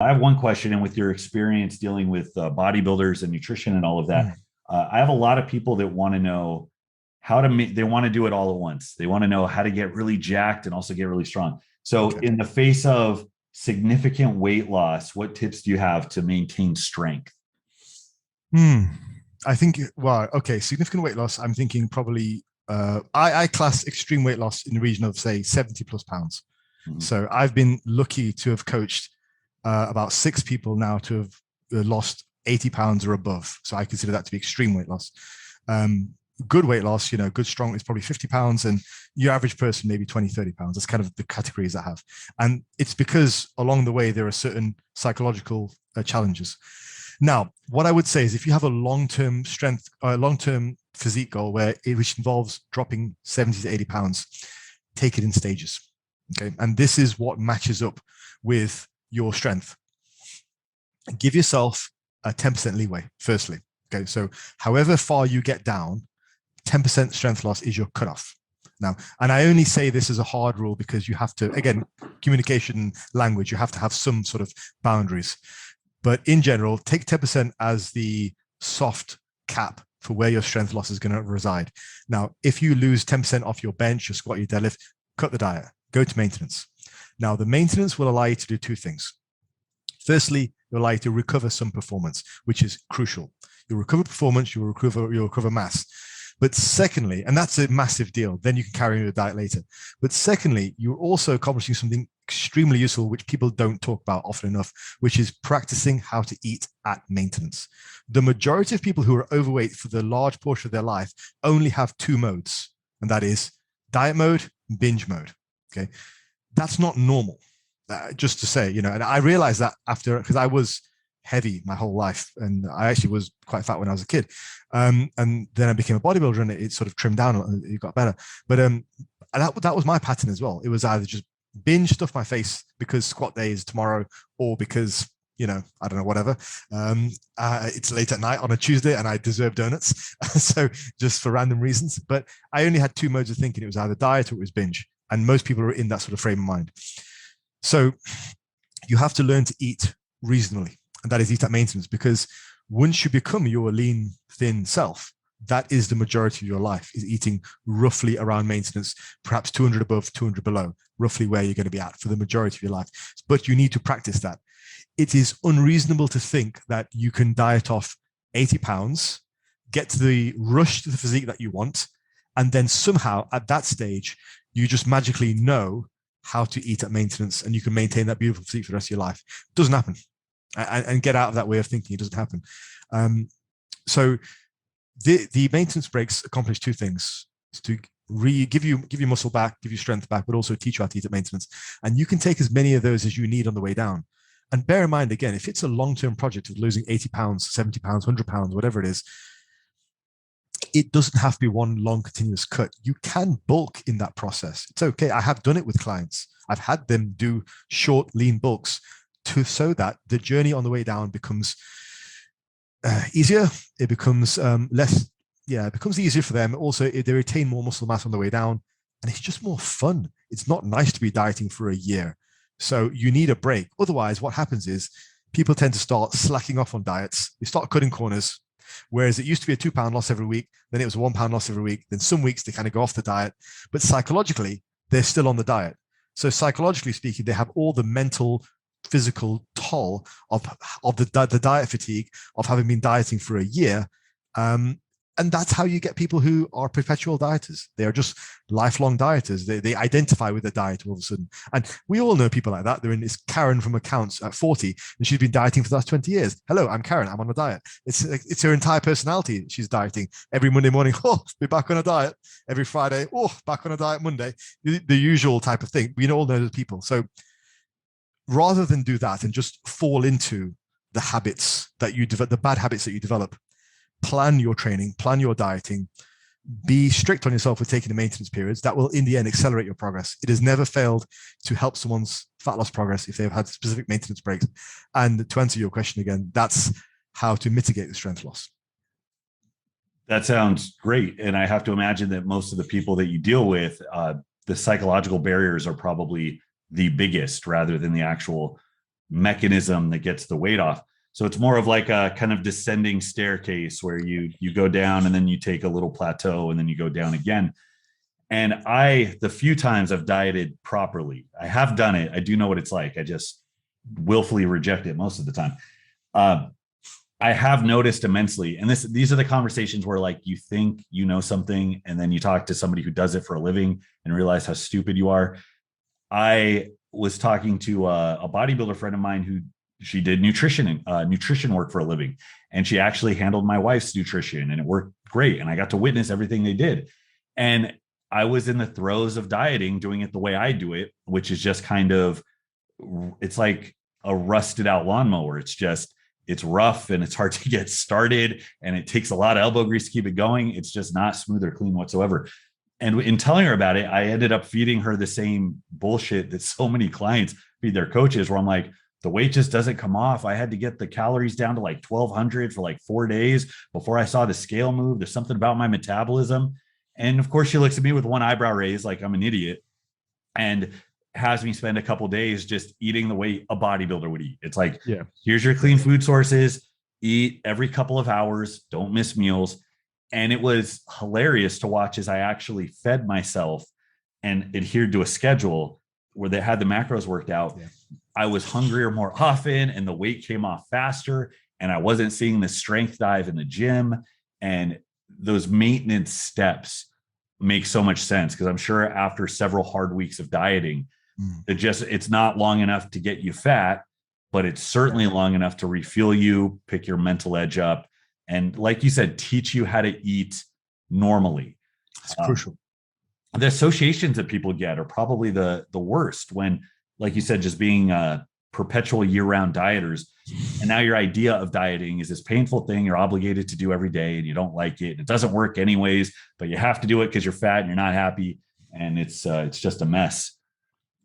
I have one question, and with your experience dealing with bodybuilders and nutrition and all of that, Mm, I have a lot of people that want to know how to make. They want to do it all at once. They want to know how to get really jacked and also get really strong. So, okay. in the face of significant weight loss, what tips do you have to maintain strength? Hmm. I think, well, okay, significant weight loss. I'm thinking probably, I class extreme weight loss in the region of, say, 70 plus pounds. Mhm. So I've been lucky to have coached about six people now to have lost 80 pounds or above. So I consider that to be extreme weight loss. Um, Good weight loss, good strong is probably 50 pounds, and your average person maybe 20, 30 pounds. That's kind of the categories I have. And it's because along the way, there are certain psychological challenges. Now, what I would say is if you have a long-term strength, long-term physique goal which involves dropping 70 to 80 pounds, take it in stages. Okay. And this is what matches up with your strength. Give yourself a 10% leeway, firstly. Okay. So however far you get down, 10% strength loss is your cutoff. Now, and I only say this as a hard rule because you have to, again, communication language, you have to have some sort of boundaries. But in general, take 10% as the soft cap for where your strength loss is going to reside. Now, if you lose 10% off your bench, your squat, your deadlift, cut the diet, go to maintenance. Now, the maintenance will allow you to do two things. Firstly, it will allow you to recover some performance, which is crucial. You'll recover performance, you'll recover mass. But secondly, and that's a massive deal, then you can carry on your diet later. But secondly, you're also accomplishing something extremely useful, which people don't talk about often enough, which is practicing how to eat at maintenance. The majority of people who are overweight for the large portion of their life only have two modes, and that is diet mode, binge mode. Okay. That's not normal. Just to say, and I realized that after, because I was heavy my whole life, and I actually was quite fat when I was a kid, and then I became a bodybuilder, and it sort of trimmed down, and it got better. But that was my pattern as well. It was either just binge stuff my face because squat day is tomorrow, or because I don't know, whatever. It's late at night on a Tuesday and I deserve donuts. So just for random reasons. But I only had two modes of thinking. It was either diet or it was binge. And most people are in that sort of frame of mind. So you have to learn to eat reasonably, and that is eat at maintenance, because once you become your lean, thin self, that is the majority of your life, is eating roughly around maintenance, perhaps 200 above, 200 below, roughly where you're going to be at for the majority of your life. But you need to practice that. It is unreasonable to think that you can diet off 80 pounds, get to the rush to the physique that you want, and then somehow at that stage, you just magically know how to eat at maintenance and you can maintain that beautiful physique for the rest of your life. It doesn't happen. And get out of that way of thinking. It doesn't happen. So the maintenance breaks accomplish two things: it's to give you muscle back, give you strength back, but also teach you how to eat at maintenance. And you can take as many of those as you need on the way down. And bear in mind, again, if it's a long-term project of losing 80 pounds, 70 pounds, 100 pounds, whatever it is, it doesn't have to be one long continuous cut. You can bulk in that process. It's okay. I have done it with clients. I've had them do short, lean bulks so that the journey on the way down becomes easier. It becomes less, it becomes easier for them. Also, they retain more muscle mass on the way down, and it's just more fun. It's not nice to be dieting for a year. So you need a break. Otherwise, what happens is people tend to start slacking off on diets. They start cutting corners. Whereas it used to be a 2 pound loss every week, then it was a 1 pound loss every week. Then some weeks they kind of go off the diet, but psychologically, they're still on the diet. So psychologically speaking, they have all the mental, physical toll of the diet fatigue of having been dieting for a year. And that's how you get people who are perpetual dieters. They are just lifelong dieters. They identify with the diet all of a sudden. And we all know people like that. They're in this Karen from accounts at 40, and she's been dieting for the last 20 years. Hello, I'm Karen. I'm on a diet. It's her entire personality. She's dieting every Monday morning. Oh, be back on a diet. Every Friday. Oh, back on a diet Monday. The usual type of thing. We all know those people. So rather than do that and just fall into the habits that you develop, the bad habits that you develop, plan your training, plan your dieting, be strict on yourself with taking the maintenance periods. That will, in the end, accelerate your progress. It has never failed to help someone's fat loss progress if they've had specific maintenance breaks. And to answer your question again, that's how to mitigate the strength loss. That sounds great. And I have to imagine that most of the people that you deal with, the psychological barriers are probably the biggest rather than the actual mechanism that gets the weight off. So it's more of like a kind of descending staircase where you go down and then you take a little plateau and then you go down again. And the few times I've dieted properly, I have done it. I do know what it's like. I just willfully reject it most of the time. I have noticed immensely, and these are the conversations where like you think you know something, and then you talk to somebody who does it for a living and realize how stupid you are. I was talking to a bodybuilder friend of mine who she did nutrition work for a living, and she actually handled my wife's nutrition, and it worked great. And I got to witness everything they did. And I was in the throes of dieting, doing it the way I do it, which is just kind of, it's like a rusted out lawnmower. It's rough and it's hard to get started, and it takes a lot of elbow grease to keep it going. It's just not smooth or clean whatsoever. And in telling her about it, I ended up feeding her the same bullshit that so many clients feed their coaches, where I'm like, the weight just doesn't come off. I had to get the calories down to like 1,200 for like 4 days before I saw the scale move. There's something about my metabolism. And of course, she looks at me with one eyebrow raised like I'm an idiot, and has me spend a couple days just eating the way a bodybuilder would eat. It's like, yeah, here's your clean food sources, eat every couple of hours, don't miss meals. And it was hilarious to watch as I actually fed myself and adhered to a schedule where they had the macros worked out. Yeah. I was hungrier more often, and the weight came off faster, and I wasn't seeing the strength dive in the gym. And those maintenance steps make so much sense, because I'm sure after several hard weeks of dieting, it's not long enough to get you fat, but it's certainly long enough to refuel you, pick your mental edge up, and like you said, teach you how to eat normally. It's crucial. The associations that people get are probably the worst, when, like you said, just being perpetual year-round dieters, and now your idea of dieting is this painful thing you're obligated to do every day, and you don't like it, and it doesn't work anyways, but you have to do it because you're fat and you're not happy, and it's just a mess.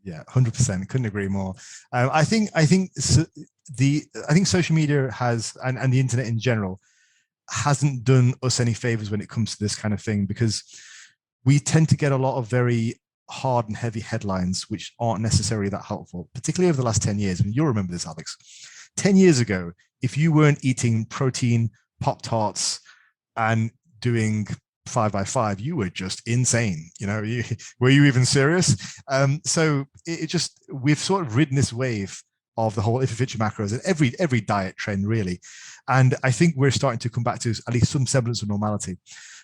Yeah, 100%. Couldn't agree more. I think social media has, and the internet in general, hasn't done us any favors when it comes to this kind of thing, because we tend to get a lot of very hard and heavy headlines, which aren't necessarily that helpful, particularly over the last 10 years. And you'll remember this, Alex. 10 years ago, if you weren't eating protein, Pop-Tarts, and doing 5x5, you were just insane. Were you even serious? So we've sort of ridden this wave of the whole if you fit your macros and every diet trend, really. And I think we're starting to come back to at least some semblance of normality.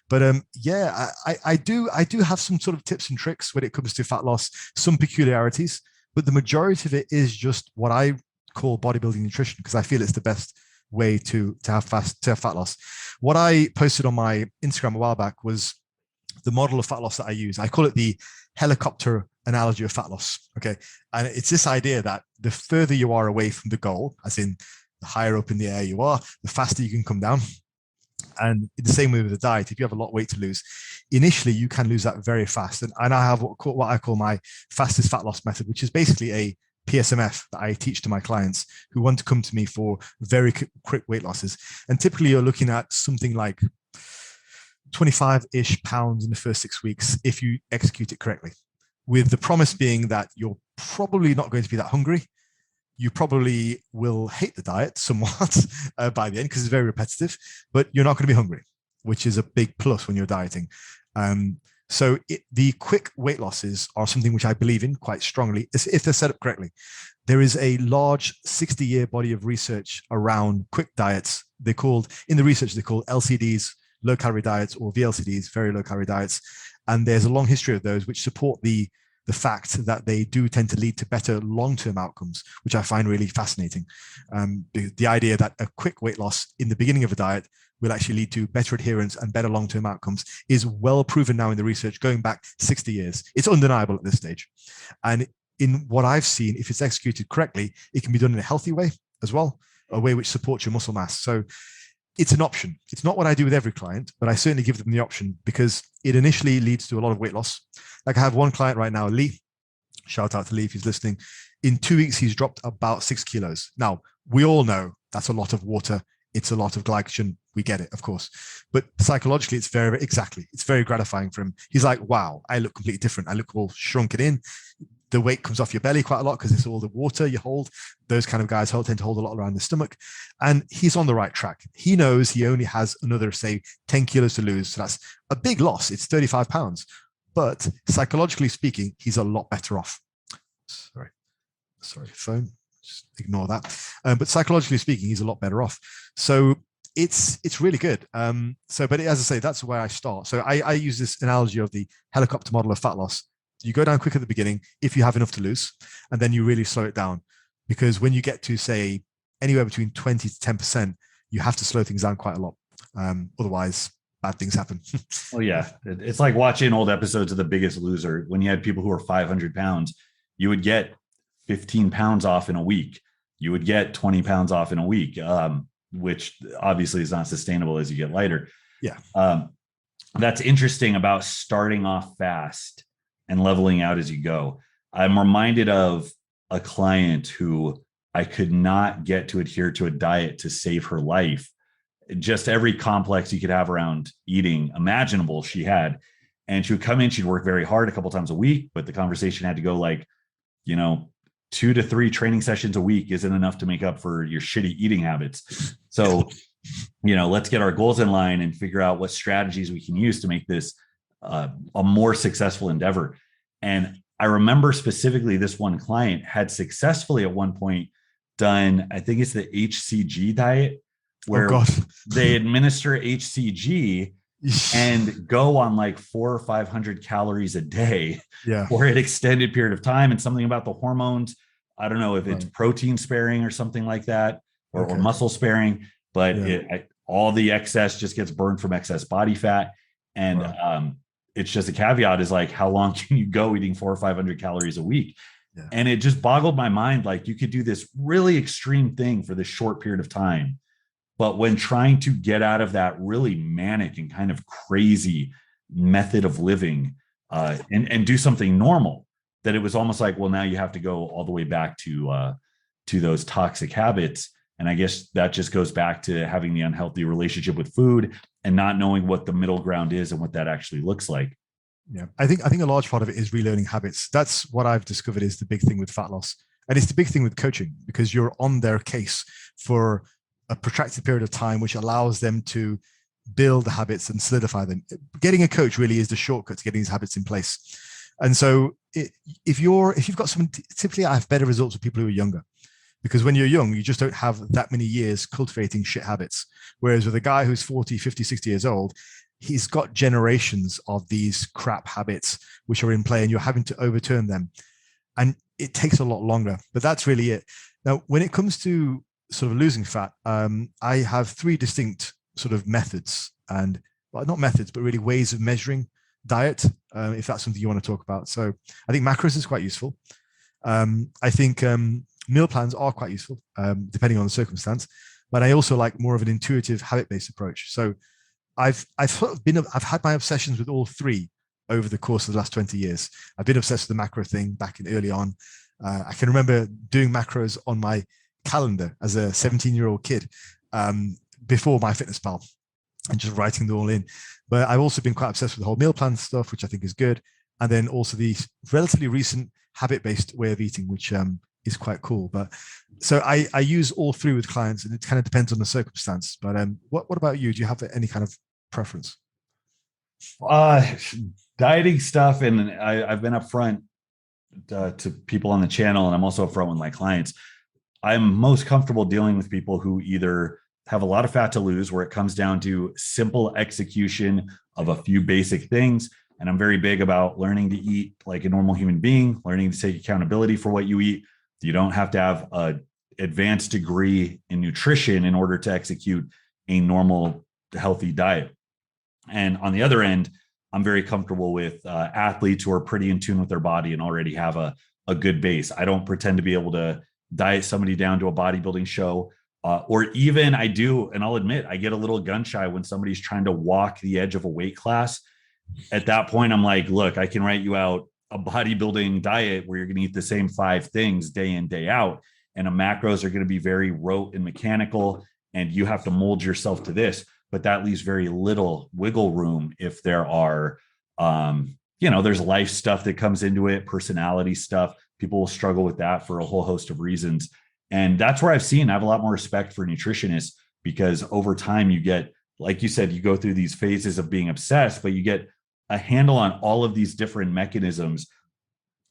But I do have some sort of tips and tricks when it comes to fat loss, some peculiarities, but the majority of it is just what I call bodybuilding nutrition, because I feel it's the best way to have fat loss. What I posted on my Instagram a while back was the model of fat loss that I use. I call it the helicopter analogy of fat loss. Okay. And it's this idea that the further you are away from the goal, as in the higher up in the air you are, the faster you can come down. And in the same way with the diet, if you have a lot of weight to lose, initially you can lose that very fast. And I have what I call my fastest fat loss method, which is basically a PSMF that I teach to my clients who want to come to me for very quick weight losses. And typically you're looking at something like 25-ish pounds in the first 6 weeks if you execute it correctly, with the promise being that you're probably not going to be that hungry. You probably will hate the diet somewhat by the end, because it's very repetitive, but you're not going to be hungry, which is a big plus when you're dieting. So the quick weight losses are something which I believe in quite strongly, if they're set up correctly. There is a large 60-year body of research around quick diets. In the research, they're called LCDs, low calorie diets, or VLCDs, very low calorie diets. And there's a long history of those which support the fact that they do tend to lead to better long-term outcomes, which I find really fascinating. The idea that a quick weight loss in the beginning of a diet will actually lead to better adherence and better long-term outcomes is well proven now in the research going back 60 years. It's undeniable at this stage. And in what I've seen, if it's executed correctly, it can be done in a healthy way as well, a way which supports your muscle mass. So it's an option. It's not what I do with every client, but I certainly give them the option, because it initially leads to a lot of weight loss. Like I have one client right now, Lee, shout out to Lee if he's listening. In 2 weeks, he's dropped about 6 kilos. Now, we all know that's a lot of water. It's a lot of glycogen. We get it, of course. But psychologically, it's very gratifying for him. He's like, wow, I look completely different. I look all shrunken in. the weight comes off your belly quite a lot because it's all the water you hold. Those kind of guys tend to hold a lot around the stomach. And he's on the right track. He knows he only has another, say, 10 kilos to lose. So that's a big loss. It's 35 pounds. But psychologically speaking, he's a lot better off. Sorry, phone. Just ignore that. But psychologically speaking, he's a lot better off. So it's really good. But as I say, that's where I start. So I use this analogy of the helicopter model of fat loss. You go down quick at the beginning if you have enough to lose, and then you really slow it down. Because when you get to, say, anywhere between 20 to 10%, you have to slow things down quite a lot. Otherwise, bad things happen. Oh, yeah. It's like watching old episodes of The Biggest Loser. When you had people who were 500 pounds, you would get 15 pounds off in a week. You would get 20 pounds off in a week, which obviously is not sustainable as you get lighter. Yeah. That's interesting about starting off fast and leveling out as you go. I'm reminded of a client who I could not get to adhere to a diet to save her life. Just every complex you could have around eating imaginable she had. And she would come in, she'd work very hard a couple times a week, but the conversation had to go like, 2 to 3 training sessions a week isn't enough to make up for your shitty eating habits. So, let's get our goals in line and figure out what strategies we can use to make this a more successful endeavor. And I remember specifically this one client had successfully at one point done, I think it's the HCG diet, where they administer HCG and go on like 400 or 500 calories a day for an extended period of time. And something about the hormones, I don't know if it's protein sparing or something like that, or muscle sparing, but all the excess just gets burned from excess body fat. And it's just a caveat is like, how long can you go eating 400 or 500 calories a week? Yeah. And it just boggled my mind. Like, you could do this really extreme thing for this short period of time, but when trying to get out of that really manic and kind of crazy method of living and do something normal, that it was almost like, well, now you have to go all the way back to those toxic habits. And I guess that just goes back to having the unhealthy relationship with food and not knowing what the middle ground is and what that actually looks like. Yeah, I think a large part of it is relearning habits. That's what I've discovered is the big thing with fat loss. And it's the big thing with coaching, because you're on their case for a protracted period of time, which allows them to build the habits and solidify them. Getting a coach really is the shortcut to getting these habits in place. And so if you've got someone, typically I have better results with people who are younger, because when you're young, you just don't have that many years cultivating shit habits. Whereas with a guy who's 40, 50, 60 years old, he's got generations of these crap habits which are in play, and you're having to overturn them. And it takes a lot longer, but that's really it. Now, when it comes to sort of losing fat, I have 3 distinct sort of methods, and well, not methods, but really ways of measuring diet, if that's something you want to talk about. So I think macros is quite useful. I think meal plans are quite useful, depending on the circumstance. But I also like more of an intuitive, habit-based approach. So I've had my obsessions with all 3 over the course of the last 20 years. I've been obsessed with the macro thing back in early on. I can remember doing macros on my calendar as a 17-year-old kid before MyFitnessPal, and just writing them all in. But I've also been quite obsessed with the whole meal plan stuff, which I think is good. And then also the relatively recent habit-based way of eating, which is quite cool. But so I use all 3 with clients, and it kind of depends on the circumstance. But what about you? Do you have any kind of preference? Dieting stuff, and I've been upfront to people on the channel, and I'm also upfront with my clients. I'm most comfortable dealing with people who either have a lot of fat to lose, where it comes down to simple execution of a few basic things. And I'm very big about learning to eat like a normal human being, learning to take accountability for what you eat. You don't have to have an advanced degree in nutrition in order to execute a normal, healthy diet. And on the other end, I'm very comfortable with athletes who are pretty in tune with their body and already have a good base. I don't pretend to be able to diet somebody down to a bodybuilding show, or even I do, and I'll admit, I get a little gun shy when somebody's trying to walk the edge of a weight class. At that point, I'm like, look, I can write you out a bodybuilding diet where you're going to eat the same 5 things day in, day out. And the macros are going to be very rote and mechanical, and you have to mold yourself to this. But that leaves very little wiggle room if there are there's life stuff that comes into it, personality stuff. People will struggle with that for a whole host of reasons. And that's where I have a lot more respect for nutritionists, because over time you get, like you said, you go through these phases of being obsessed, but you get a handle on all of these different mechanisms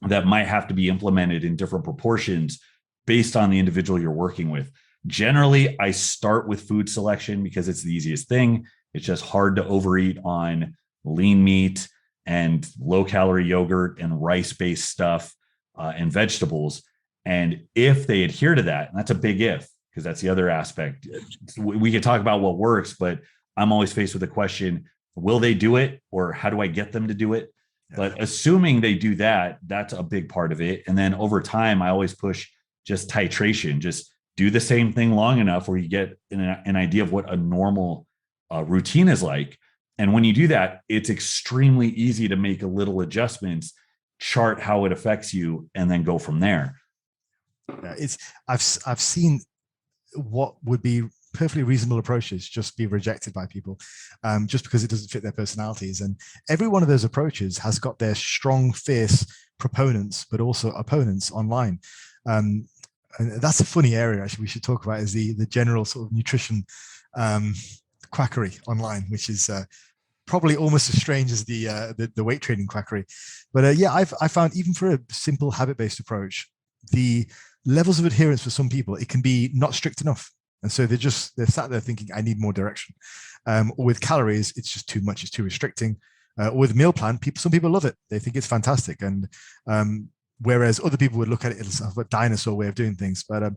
that might have to be implemented in different proportions based on the individual you're working with. Generally, I start with food selection because it's the easiest thing. It's just hard to overeat on lean meat and low calorie yogurt and rice based stuff and vegetables. And if they adhere to that, and that's a big if, because that's the other aspect. We can talk about what works, but I'm always faced with the question, will they do it, or how do I get them to do it? But assuming they do that, that's a big part of it. And then over time, I always push just titration, just do the same thing long enough where you get an idea of what a normal routine is like. And when you do that, it's extremely easy to make a little adjustments, chart how it affects you, and then go from there. I've seen what would be perfectly reasonable approaches just be rejected by people, just because it doesn't fit their personalities. And every one of those approaches has got their strong, fierce proponents, but also opponents online. And that's a funny area, actually, we should talk about, is the general sort of nutrition quackery online, which is probably almost as strange as the weight training quackery. But yeah, I found even for a simple habit-based approach, the levels of adherence for some people, it can be not strict enough. And so they're sat there thinking, I need more direction. Or with calories, it's just too much, it's too restricting. Or with meal plan, some people love it. They think it's fantastic. And whereas other people would look at it as a dinosaur way of doing things. But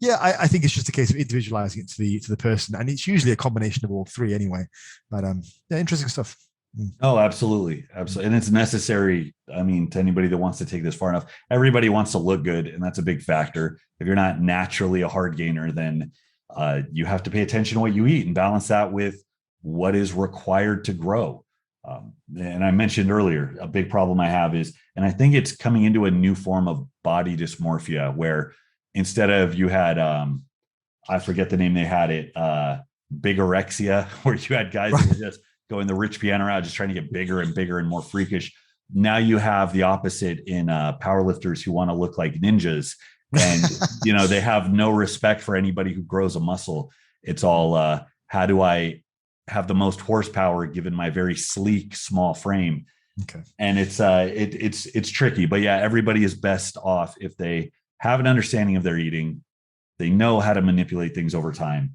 yeah, I think it's just a case of individualizing it to the person. And it's usually a combination of all three anyway. But yeah, interesting stuff. Oh, absolutely. Absolutely. And it's necessary. I mean, to anybody that wants to take this far enough, everybody wants to look good. And that's a big factor. If you're not naturally a hard gainer, then you have to pay attention to what you eat and balance that with what is required to grow. And I mentioned earlier, a big problem I have is, and I think it's coming into a new form of body dysmorphia, where instead of you had, I forget the name they had it, bigorexia, where you had guys that were just going the rich piano route, just trying to get bigger and bigger and more freakish. Now you have the opposite in powerlifters who want to look like ninjas. And, they have no respect for anybody who grows a muscle. It's all, how do I have the most horsepower given my very sleek, small frame? Okay. And it's tricky, but yeah, everybody is best off if they have an understanding of their eating. They know how to manipulate things over time,